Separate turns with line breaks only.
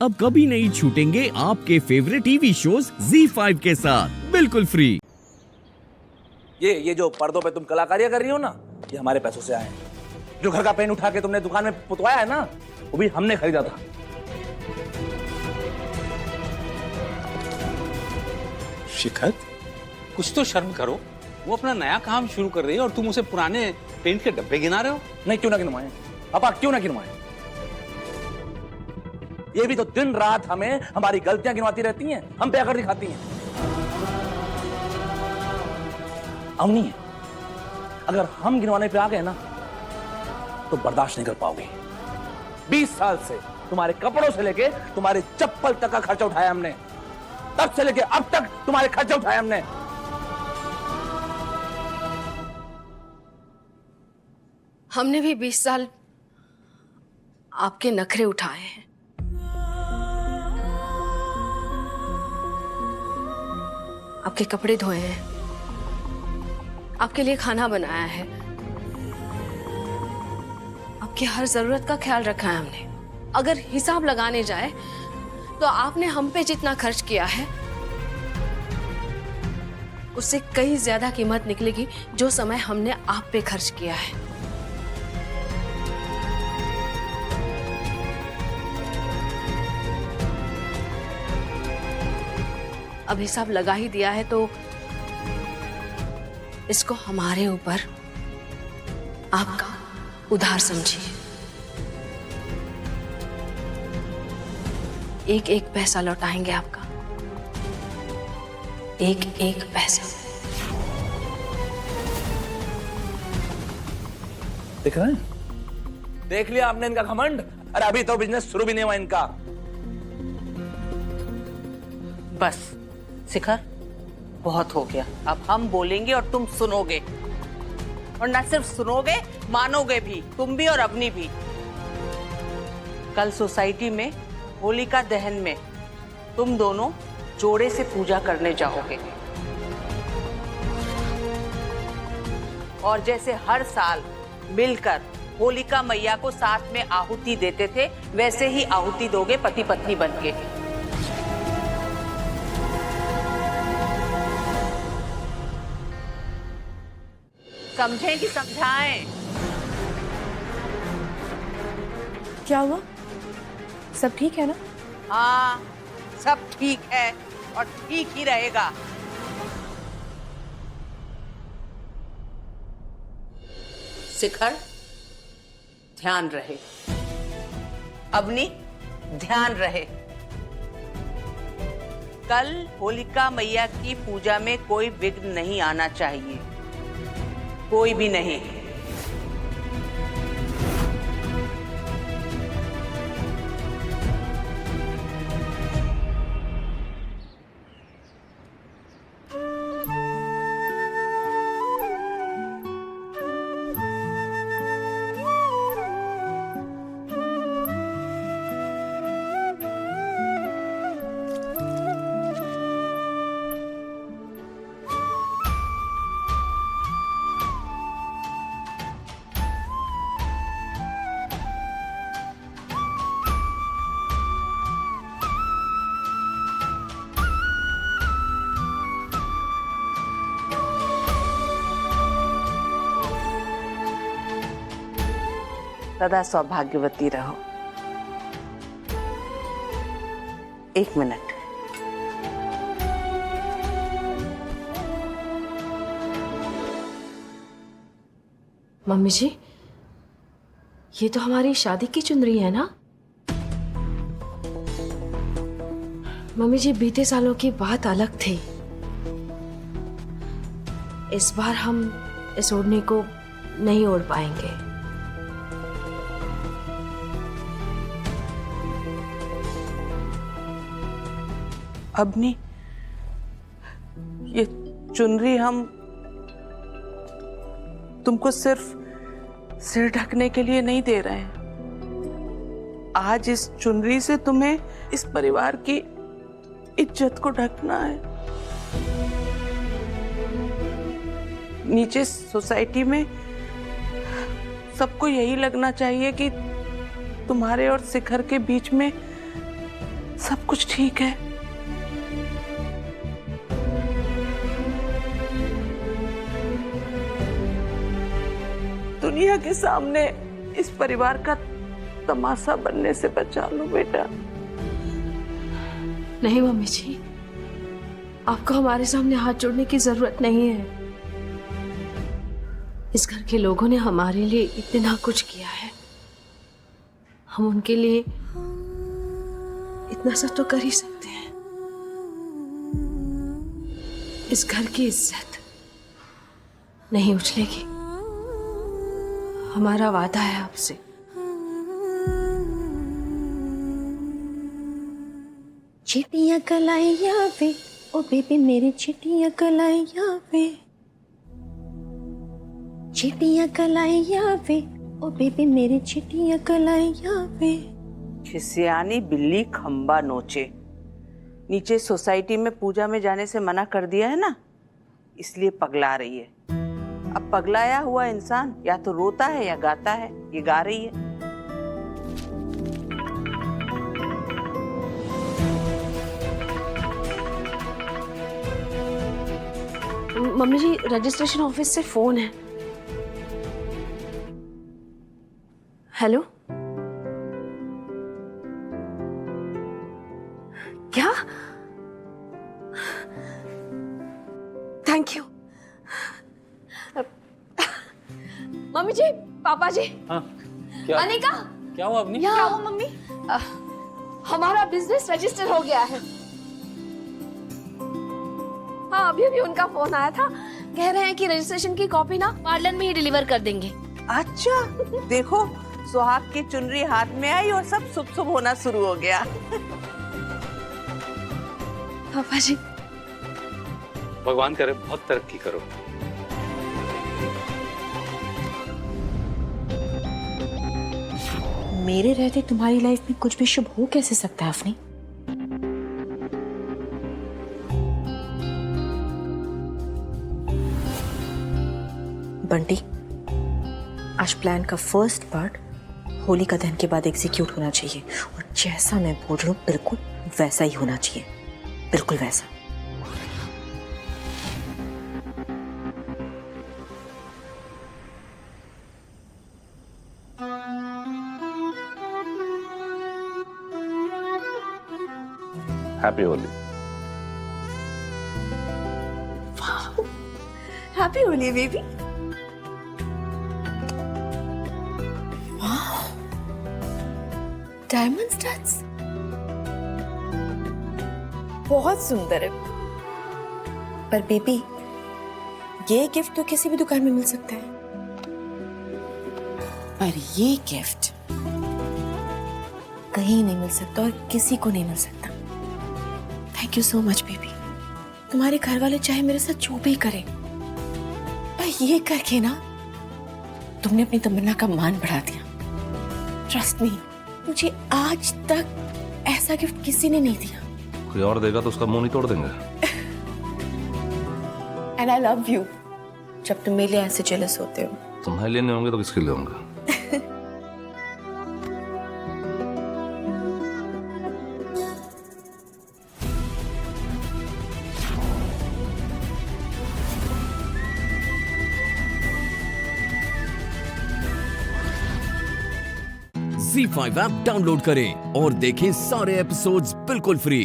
अब कभी नहीं छूटेंगे आपके फेवरेट टीवी शोज ZEE5 के साथ बिल्कुल फ्री।
ये जो पर्दों पे तुम कलाकारियां कर रही हो ना, ये हमारे पैसों से आए हैं। जो घर का पेन उठा के तुमने दुकान में पुतवाया है ना, वो भी हमने खरीदा था।
शिखर, कुछ तो शर्म करो। वो अपना नया काम शुरू कर रही है और तुम उसे पुराने पेंट के डब्बे गिना रहे हो।
नहीं, क्यों ना गिनवाए पापा, क्यों ना गिनवाए। ये भी तो दिन रात हमें हमारी गलतियां गिनवाती रहती हैं, हम पे आकर दिखाती हैं। अवनी है, अगर हम गिनवाने पे आ गए ना तो बर्दाश्त नहीं कर पाओगे। 20 साल से तुम्हारे कपड़ों से लेके तुम्हारे चप्पल तक का खर्चा उठाया हमने, तब से लेके अब तक तुम्हारे खर्चे उठाए हमने।
हमने भी 20 साल आपके नखरे उठाए हैं। आपके कपड़े धोए हैं, आपके लिए खाना बनाया है, आपकी हर जरूरत का ख्याल रखा है हमने। अगर हिसाब लगाने जाए तो आपने हम पे जितना खर्च किया है उससे कई ज्यादा कीमत निकलेगी जो समय हमने आप पे खर्च किया है। अब हिसाब लगा ही दिया है तो इसको हमारे ऊपर आपका उधार समझिए। एक एक पैसा लौटाएंगे आपका, एक एक पैसा।
देख रहे हैं, देख लिया आपने इनका घमंड। अरे अभी तो बिजनेस शुरू भी नहीं हुआ इनका।
बस शिखर, बहुत हो गया। अब हम बोलेंगे और तुम सुनोगे, और न सिर्फ सुनोगे, मानोगे भी, तुम भी और अवनी भी। कल सोसाइटी में होलिका दहन में तुम दोनों जोड़े से पूजा करने जाओगे, और जैसे हर साल मिलकर होलिका मैया को साथ में आहुति देते थे, वैसे ही आहुति दोगे पति पत्नी बनके। समझें कि समझाएं?
क्या हुआ? सब ठीक है ना?
हाँ, सब ठीक है और ठीक ही रहेगा। शिखर, ध्यान रहे। अवनी, ध्यान रहे। कल होलिका मैया की पूजा में कोई विघ्न नहीं आना चाहिए, कोई भी नहीं। सदा सौभाग्यवती रहो। एक मिनट।
मम्मी जी, ये तो हमारी शादी की चुनरी है ना? मम्मी जी, बीते सालों की बात अलग थी। इस बार हम इस ओढ़ने को नहीं ओढ़ पाएंगे।
अवनी, ये चुनरी हम तुमको सिर्फ सिर ढकने के लिए नहीं दे रहे हैं। आज इस चुनरी से तुम्हें इस परिवार की इज्जत को ढकना है। नीचे सोसाइटी में सबको यही लगना चाहिए कि तुम्हारे और शिखर के बीच में सब कुछ ठीक है। दुनिया के सामने इस परिवार का तमाशा बनने से बचा लो बेटा।
नहीं मम्मी जी, आपको हमारे सामने हाथ जोड़ने की जरूरत नहीं है। इस घर के लोगों ने हमारे लिए इतना कुछ किया है, हम उनके लिए इतना सब तो कर ही सकते हैं। इस घर की इज्जत नहीं उछलेगी, हमारा वादा है आपसे।
चिट्टियां कलाइयां वे, ओ बेबी मेरी चिट्टियां कलाइयां वे, चिट्टियां कलाइयां वे, ओ बेबी मेरी चिट्टियां कलाइयां वे।
खिसियानी बिल्ली खंबा नोचे। नीचे सोसाइटी में पूजा में जाने से मना कर दिया है ना, इसलिए पगला रही है। अब पगलाया हुआ इंसान या तो रोता है या गाता है, ये गा रही है।
मम्मी जी, रजिस्ट्रेशन ऑफिस से फोन है। हेलो, क्या? Thank you. मम्मी जी, पापा जी।
हाँ, क्या
अनिका,
क्या हुआ अपनी?
क्या हुआ मम्मी? हमारा बिजनेस रजिस्टर हो गया है। हाँ, अभी अभी उनका फोन आया था, कह रहे हैं कि रजिस्ट्रेशन की कॉपी ना पार्लर में ही डिलीवर कर देंगे।
अच्छा, देखो सुहाग की चुनरी हाथ में आई और सब शुभ शुभ होना शुरू हो गया।
पापा जी,
भगवान करे बहुत तरक्की करो।
मेरे रहते तुम्हारी लाइफ में कुछ भी शुभ हो कैसे सकता है अफनी? बंटी, आज प्लान का फर्स्ट पार्ट होलिका दहन के बाद एग्जीक्यूट होना चाहिए, और जैसा मैं बोल रही हूँ बिल्कुल वैसा ही होना चाहिए, बिल्कुल वैसा।
Happy Holi.
Happy Holi baby. Diamond studs बहुत सुंदर है, पर बेबी ये गिफ्ट तो किसी भी दुकान में मिल सकता है, पर ये गिफ्ट कहीं नहीं मिल सकता और किसी को नहीं मिल सकता। Thank you so much baby. तुम्हारे घर वाले चाहे मेरे साथ जो भी करें, पर ये करके ना तुमने अपनी तमन्ना का मान बढ़ा दिया। ट्रस्ट मी, मुझे आज तक ऐसा गिफ्ट किसी ने नहीं दिया।
कोई और देगा तो उसका मुंह नहीं तोड़ देंगे।
And I love you. जब तुम मेरे लिए ऐसे जेलस होते हो।
तुम्हारे लिए नहीं होंगे तो किसके लिए होंगे?
Z5 ऐप डाउनलोड करें और देखें सारे एपिसोड्स बिल्कुल फ्री।